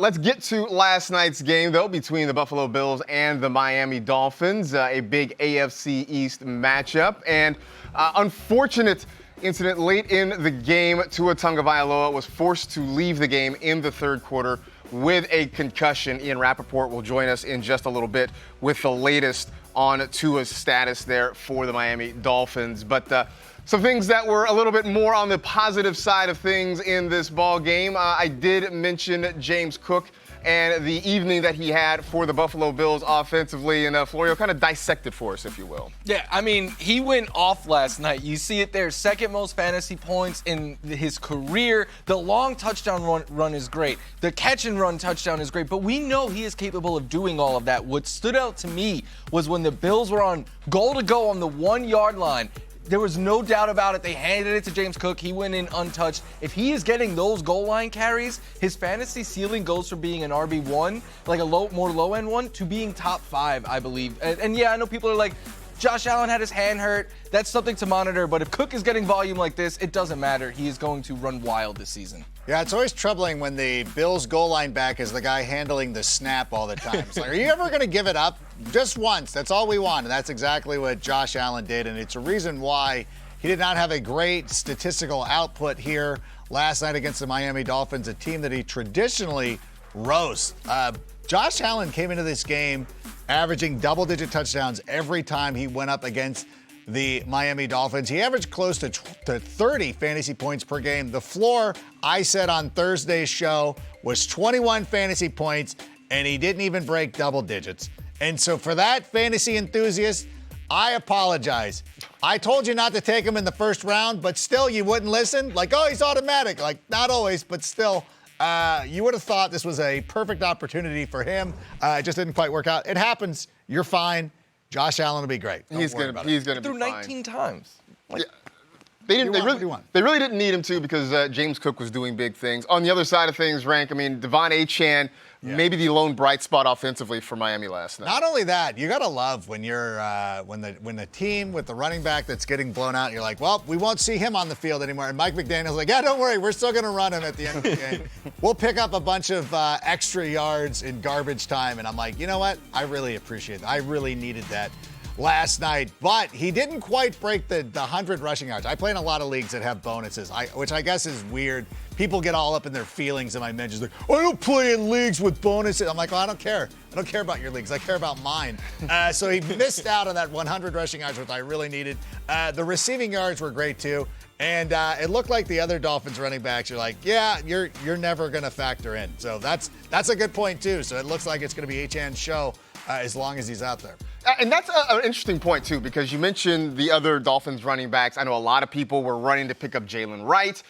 Let's get to last night's game, though, between the Buffalo Bills and the Miami Dolphins, a big AFC East matchup. And unfortunate incident late in the game. Tua Tagovailoa was forced to leave the game in the third quarter with a concussion. Ian Rappaport will join us in just a little bit with the latest on Tua's status there for the Miami Dolphins. But some things that were a little bit more on the positive side of things in this ball game. I did mention James Cook and the evening that he had for the Buffalo Bills offensively. And Florio, kind of dissect it for us, if you will. Yeah, I mean, he went off last night. You see it there, second most fantasy points in his career. The long touchdown run is great. The catch and run touchdown is great. But we know he is capable of doing all of that. What stood out to me was when the Bills were on goal to go on the 1 yard line. There was no doubt about it. They handed it to James Cook. He went in untouched. If he is getting those goal line carries, his fantasy ceiling goes from being an RB1, like a more low-end one, to being top 5, I believe. And yeah, I know people are like, Josh Allen had his hand hurt. That's something to monitor. But if Cook is getting volume like this, it doesn't matter. He is going to run wild this season. Yeah, it's always troubling when the Bills goal line back is the guy handling the snap all the time. It's like, are you ever going to give it up? Just once. That's all we want. And that's exactly what Josh Allen did. And it's a reason why he did not have a great statistical output here last night against the Miami Dolphins, a team that he traditionally roasts. Josh Allen came into this game averaging double-digit touchdowns every time he went up against the Miami Dolphins. He averaged close to 30 fantasy points per game. The floor, I said on Thursday's show, was 21 fantasy points, and he didn't even break double digits. And so for that fantasy enthusiast, I apologize. I told you not to take him in the first round, but still you wouldn't listen. Like, oh, he's automatic. Like, not always, but still. You would have thought this was a perfect opportunity for him. It just didn't quite work out. It happens. You're fine. Josh Allen will be great. He's going to be fine. Threw 19 times. Like, yeah. They really didn't need him to because James Cook was doing big things. On the other side of things, Rank, I mean, Devon Achane, maybe the lone bright spot offensively for Miami last night. Not only that, you gotta love when you're when the team with the running back that's getting blown out, you're like, well, we won't see him on the field anymore. And Mike McDaniel's like, yeah, don't worry, we're still gonna run him at the end of the game. We'll pick up a bunch of extra yards in garbage time. And I'm like, you know what? I really appreciate it. I really needed that last night, but he didn't quite break the 100 rushing yards. I play in a lot of leagues that have bonuses, which I guess is weird. People get all up in their feelings in my mentions. Like, I don't play in leagues with bonuses. I'm like, well, I don't care. I don't care about your leagues. I care about mine. So he missed out on that 100 rushing yards, which I really needed. The receiving yards were great too. And it looked like the other Dolphins running backs, you're like, yeah, you're never going to factor in. So that's a good point too. So it looks like it's going to be Achane's show as long as he's out there. And that's an interesting point, too, because you mentioned the other Dolphins running backs. I know a lot of people were running to pick up Jalen Wright.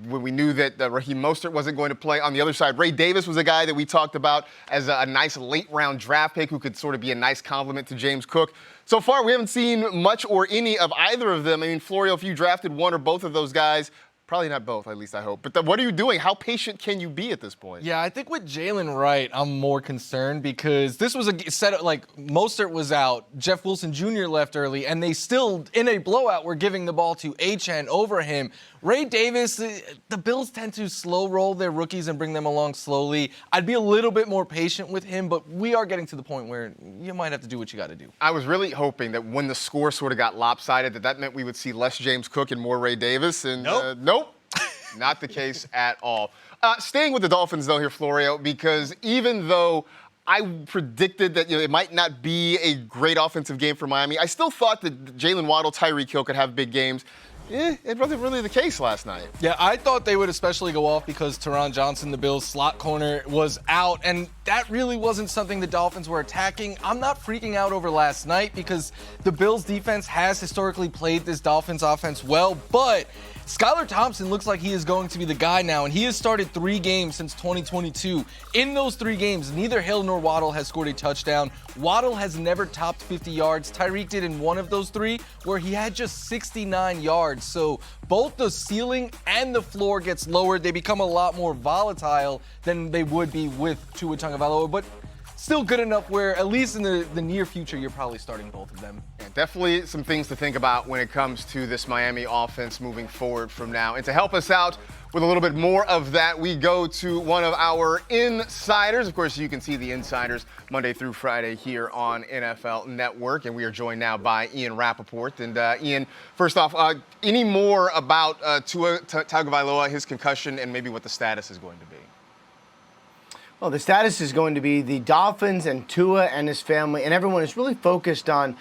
When we knew that Raheem Mostert wasn't going to play. On the other side, Ray Davis was a guy that we talked about as a nice late-round draft pick who could sort of be a nice complement to James Cook. So far, we haven't seen much or any of either of them. I mean, Florio, if you drafted one or both of those guys, probably not both, at least I hope. But what are you doing? How patient can you be at this point? Yeah, I think with Jalen Wright, I'm more concerned because this was a setup, like Mostert was out, Jeff Wilson Jr. left early, and they still, in a blowout, were giving the ball to Achane over him. Ray Davis, the Bills tend to slow roll their rookies and bring them along slowly. I'd be a little bit more patient with him, but we are getting to the point where you might have to do what you got to do. I was really hoping that when the score sort of got lopsided, that meant we would see less James Cook and more Ray Davis. And nope, not the case at all. Staying with the Dolphins, though, here, Florio, because even though I predicted that it might not be a great offensive game for Miami, I still thought that Jalen Waddle, Tyreek Hill could have big games. It wasn't really the case last night. Yeah, I thought they would especially go off because Teron Johnson, the Bills' slot corner, was out, and that really wasn't something the Dolphins were attacking. I'm not freaking out over last night because the Bills' defense has historically played this Dolphins offense well, but Skylar Thompson looks like he is going to be the guy now, and he has started 3 games since 2022. In those 3 games, neither Hill nor Waddle has scored a touchdown. Waddle has never topped 50 yards. Tyreek did in one of those 3, where he had just 69 yards. So both the ceiling and the floor gets lowered. They become a lot more volatile than they would be with Tua Tagovailoa. But still good enough where, at least in the near future, you're probably starting both of them. Yeah, definitely some things to think about when it comes to this Miami offense moving forward from now. And to help us out with a little bit more of that, we go to one of our insiders. Of course, you can see the insiders Monday through Friday here on NFL Network. And we are joined now by Ian Rappaport. And Ian, first off, any more about Tua Tagovailoa, his concussion, and maybe what the status is going to be? Well, the status is going to be the Dolphins and Tua and his family and everyone is really focused on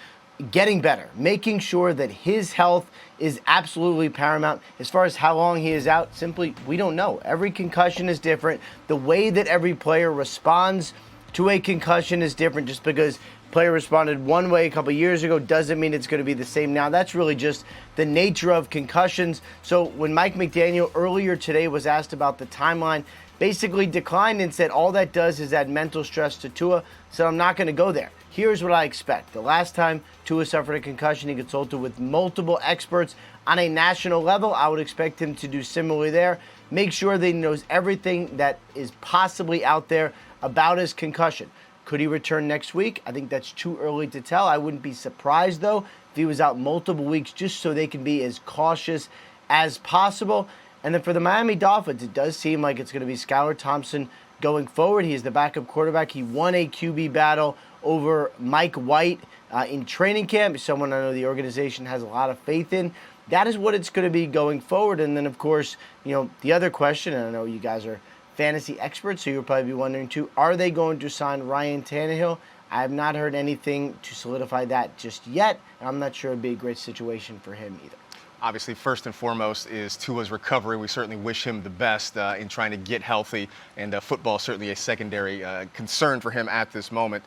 getting better, making sure that his health is absolutely paramount. As far as how long he is out, simply, we don't know. Every concussion is different. The way that every player responds to a concussion is different. Just because player responded one way a couple years ago doesn't mean it's going to be the same now. That's really just the nature of concussions. So when Mike McDaniel earlier today was asked about the timeline, basically declined and said all that does is add mental stress to Tua, so I'm not going to go there. Here's what I expect. The last time Tua suffered a concussion, he consulted with multiple experts on a national level. I would expect him to do similarly there. Make sure that he knows everything that is possibly out there about his concussion. Could he return next week? I think that's too early to tell. I wouldn't be surprised, though, if he was out multiple weeks, just so they can be as cautious as possible. And then for the Miami Dolphins, it does seem like it's going to be Skylar Thompson going forward. He is the backup quarterback. He won a QB battle over Mike White in training camp, someone I know the organization has a lot of faith in. That is what it's going to be going forward. And then, of course, the other question, and I know you guys are fantasy experts, so you'll probably be wondering too, are they going to sign Ryan Tannehill? I have not heard anything to solidify that just yet, and I'm not sure it would be a great situation for him either. Obviously, first and foremost is Tua's recovery. We certainly wish him the best in trying to get healthy, and football is certainly a secondary concern for him at this moment.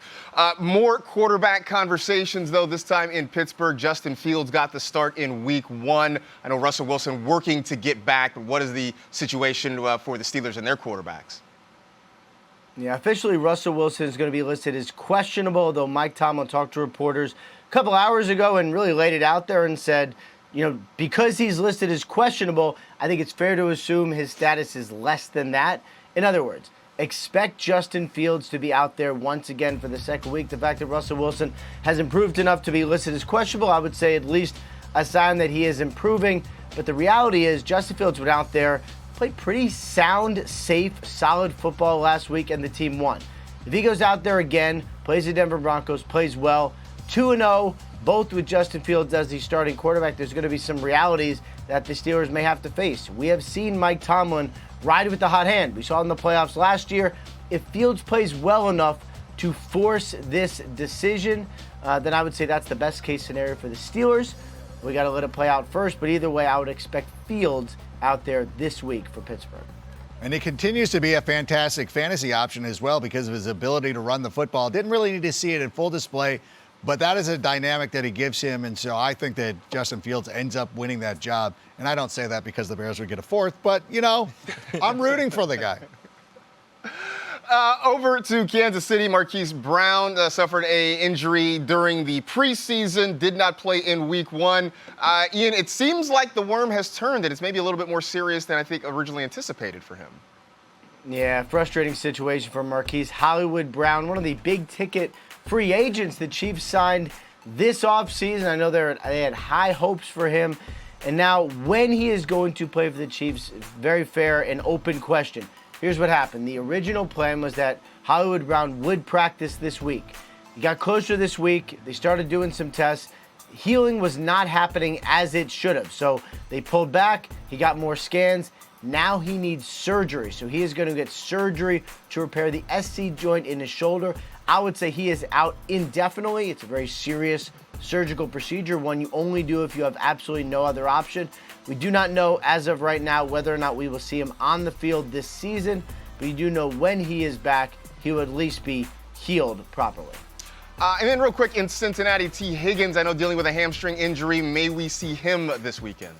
More quarterback conversations, though, this time in Pittsburgh. Justin Fields got the start in Week 1. I know Russell Wilson working to get back, but what is the situation for the Steelers and their quarterbacks? Yeah, officially Russell Wilson is going to be listed as questionable, though Mike Tomlin talked to reporters a couple hours ago and really laid it out there and said, because he's listed as questionable, I think it's fair to assume his status is less than that. In other words, expect Justin Fields to be out there once again for the second week. The fact that Russell Wilson has improved enough to be listed as questionable, I would say at least a sign that he is improving. But the reality is Justin Fields went out there, played pretty sound, safe, solid football last week, and the team won. If he goes out there again, plays the Denver Broncos, plays well, 2-0, both with Justin Fields as the starting quarterback, there's going to be some realities that the Steelers may have to face. We have seen Mike Tomlin ride with the hot hand. We saw it in the playoffs last year. If Fields plays well enough to force this decision, then I would say that's the best case scenario for the Steelers. We got to let it play out first, but either way, I would expect Fields out there this week for Pittsburgh. And he continues to be a fantastic fantasy option as well because of his ability to run the football. Didn't really need to see it in full display, but that is a dynamic that he gives him, and so I think that Justin Fields ends up winning that job. And I don't say that because the Bears would get a fourth, but, I'm rooting for the guy. Over to Kansas City, Marquise Brown suffered an injury during the preseason, did not play in Week 1. Ian, it seems like the worm has turned, and it's maybe a little bit more serious than I think originally anticipated for him. Yeah, frustrating situation for Marquise Hollywood Brown, one of the big-ticket free agents the Chiefs signed this offseason. I know they had high hopes for him. And now when he is going to play for the Chiefs, very fair and open question. Here's what happened. The original plan was that Hollywood Brown would practice this week. He got closer this week. They started doing some tests. Healing was not happening as it should have. So they pulled back. He got more scans. Now he needs surgery. So he is going to get surgery to repair the SC joint in his shoulder. I would say he is out indefinitely. It's a very serious surgical procedure, one you only do if you have absolutely no other option. We do not know as of right now whether or not we will see him on the field this season, but you do know when he is back, he will at least be healed properly. And then real quick, in Cincinnati, T. Higgins, I know dealing with a hamstring injury. May we see him this weekend?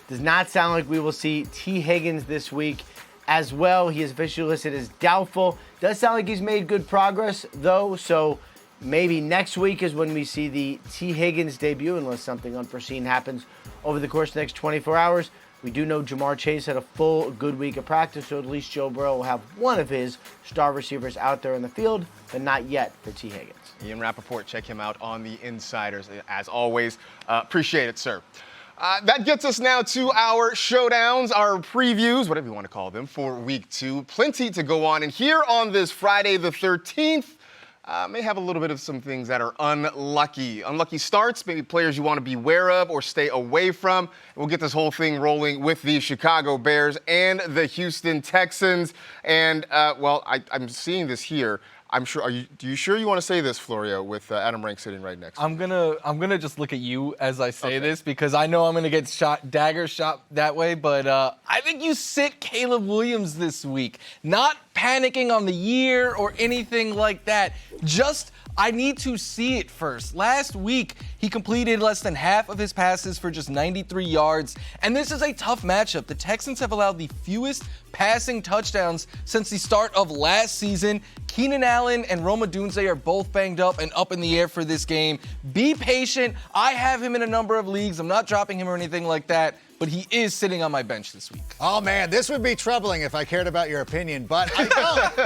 Does not sound like we will see T. Higgins this week as well. He is officially listed as doubtful. Does sound like he's made good progress, though, so maybe next week is when we see the T. Higgins debut, unless something unforeseen happens over the course of the next 24 hours. We do know Jamar Chase had a full good week of practice, so at least Joe Burrow will have one of his star receivers out there in the field, but not yet for T. Higgins. Ian Rappaport, check him out on the Insiders. As always, appreciate it, sir. That gets us now to our showdowns, our previews, whatever you want to call them, for week 2. Plenty to go on. And here on this Friday the 13th, may have a little bit of some things that are unlucky. Unlucky starts, maybe players you want to be aware of or stay away from. We'll get this whole thing rolling with the Chicago Bears and the Houston Texans. And, I'm seeing this here. I'm sure. Do you sure you want to say this, Florio, with Adam Rank sitting right next to I'm gonna just look at you as I say this because I know I'm gonna get dagger shot that way. But I think you sit Caleb Williams this week. Not panicking on the year or anything like that. Just I need to see it first. Last week, he completed less than half of his passes for just 93 yards. And this is a tough matchup. The Texans have allowed the fewest passing touchdowns since the start of last season. Keenan Allen and Rome Odunze are both banged up and up in the air for this game. Be patient. I have him in a number of leagues. I'm not dropping him or anything like that, but he is sitting on my bench this week. Oh, man, this would be troubling if I cared about your opinion, but I don't.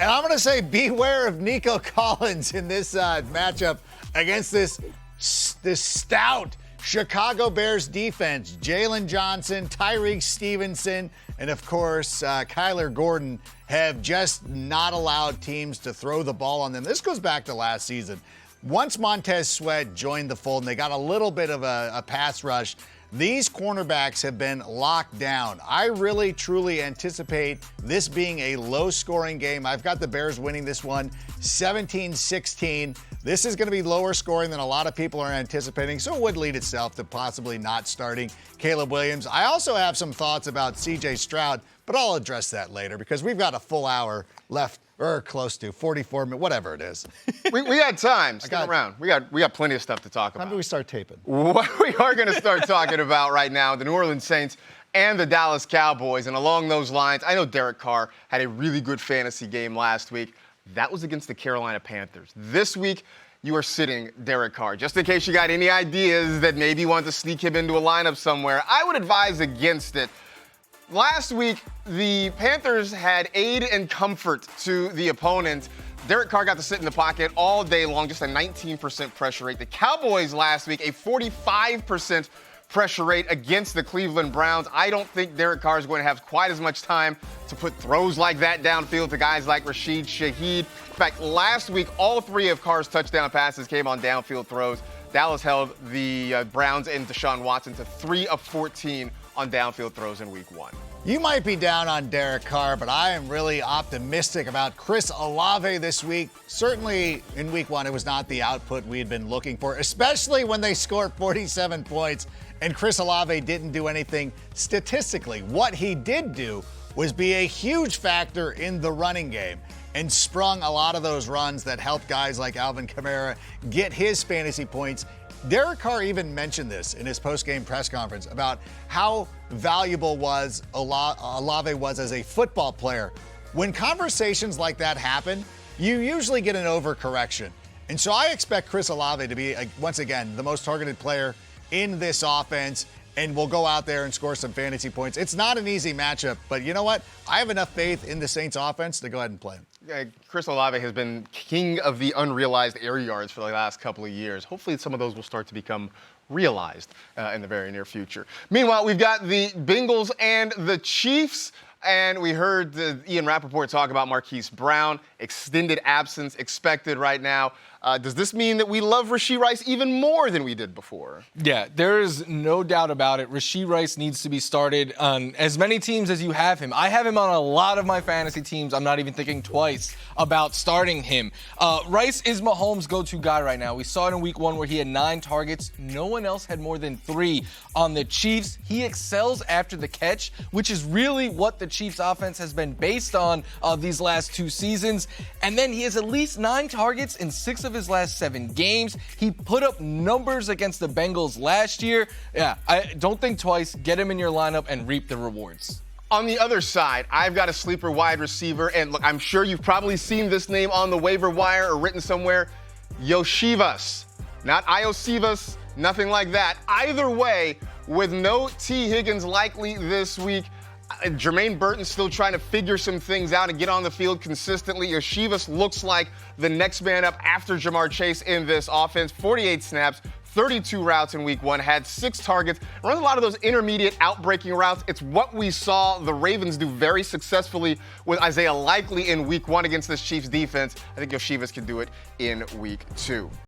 And I'm going to say beware of Nico Collins in this matchup against this stout Chicago Bears defense. Jalen Johnson, Tyreek Stevenson, and, of course, Kyler Gordon have just not allowed teams to throw the ball on them. This goes back to last season. Once Montez Sweat joined the fold and they got a little bit of a pass rush, these cornerbacks have been locked down. I really, truly anticipate this being a low-scoring game. I've got the Bears winning this one 17-16. This is going to be lower scoring than a lot of people are anticipating, so it would lead itself to possibly not starting Caleb Williams. I also have some thoughts about C.J. Stroud, but I'll address that later because we've got a full hour left, or close to 44 minutes, whatever it is. we got time. Stick around. We got plenty of stuff to talk about. When do we start taping? What we are going to start talking about right now, the New Orleans Saints and the Dallas Cowboys. And along those lines, I know Derek Carr had a really good fantasy game last week. That was against the Carolina Panthers. This week, you are sitting Derek Carr. Just in case you got any ideas that maybe you want to sneak him into a lineup somewhere, I would advise against it. Last week, the Panthers had aid and comfort to the opponent. Derek Carr got to sit in the pocket all day long, just a 19% pressure rate. The Cowboys last week, a 45% pressure rate against the Cleveland Browns. I don't think Derek Carr is going to have quite as much time to put throws like that downfield to guys like Rashid Shaheed. In fact, last week, all 3 of Carr's touchdown passes came on downfield throws. Dallas held the Browns and Deshaun Watson to 3 of 14 on downfield throws in week 1. You might be down on Derek Carr, but I am really optimistic about Chris Olave this week. Certainly in week 1, it was not the output we had been looking for, especially when they scored 47 points and Chris Olave didn't do anything statistically. What he did do was be a huge factor in the running game and sprung a lot of those runs that helped guys like Alvin Kamara get his fantasy points. Derek Carr even mentioned this in his post-game press conference about how valuable Olave was as a football player. When conversations like that happen, you usually get an overcorrection. And so I expect Chris Olave to be, once again, the most targeted player in this offense and will go out there and score some fantasy points. It's not an easy matchup, but you know what? I have enough faith in the Saints offense to go ahead and play him. Chris Olave has been king of the unrealized air yards for the last couple of years. Hopefully some of those will start to become realized in the very near future. Meanwhile, we've got the Bengals and the Chiefs. And we heard Ian Rappaport talk about Marquise Brown, extended absence expected right now. Does this mean that we love Rashee Rice even more than we did before? Yeah, there is no doubt about it. Rashee Rice needs to be started on as many teams as you have him. I have him on a lot of my fantasy teams. I'm not even thinking twice about starting him. Rice is Mahomes' go-to guy right now. We saw it in week 1 where he had 9 targets. No one else had more than 3 on the Chiefs. He excels after the catch, which is really what the Chiefs offense has been based on these last 2 seasons. And then he has at least 9 targets in 6 of his last 7 games. He put up numbers against the Bengals last year. Yeah, I don't think twice. Get him in your lineup and reap the rewards. On the other side, I've got a sleeper wide receiver, and look, I'm sure you've probably seen this name on the waiver wire or written somewhere. Yoshivas. Not Iosivas, nothing like that. Either way, with no T. Higgins likely this week, Jermaine Burton's still trying to figure some things out and get on the field consistently. Yeshivas looks like the next man up after Jamar Chase in this offense. 48 snaps, 32 routes in week 1, had 6 targets, runs a lot of those intermediate outbreaking routes. It's what we saw the Ravens do very successfully with Isaiah Likely in week 1 against this Chiefs defense. I think Yeshivas can do it in week 2.